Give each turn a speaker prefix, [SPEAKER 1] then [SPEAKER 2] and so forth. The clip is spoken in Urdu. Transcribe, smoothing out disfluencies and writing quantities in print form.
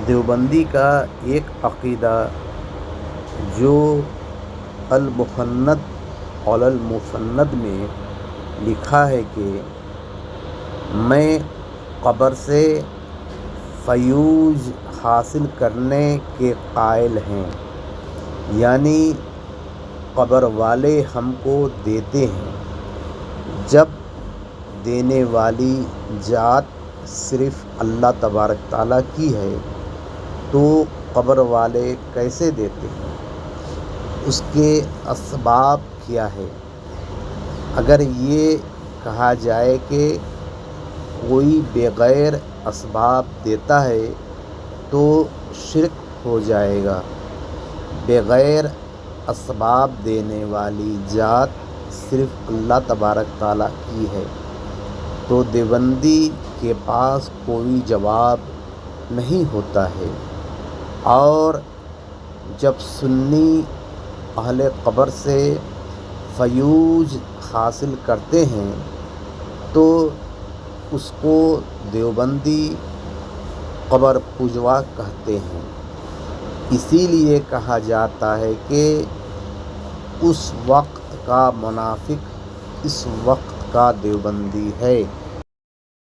[SPEAKER 1] دیوبندی کا ایک عقیدہ جو المفند علی المفند میں لکھا ہے کہ میں قبر سے فیوض حاصل کرنے کے قائل ہیں، یعنی قبر والے ہم کو دیتے ہیں، جب دینے والی ذات صرف اللہ تبارک تعالیٰ کی ہے تو قبر والے کیسے دیتے ہیں؟ اس کے اسباب کیا ہے؟ اگر یہ کہا جائے کہ کوئی بغیر اسباب دیتا ہے تو شرک ہو جائے گا۔ بغیر اسباب دینے والی ذات صرف اللہ تبارک تعالیٰ کی ہے، تو دیوبندی کے پاس کوئی جواب نہیں ہوتا ہے۔ اور جب سنی اہل قبر سے فیوض حاصل کرتے ہیں تو اس کو دیوبندی قبر پجوا کہتے ہیں۔ اسی لیے کہا جاتا ہے کہ اس وقت کا منافق اس وقت کا دیوبندی ہے۔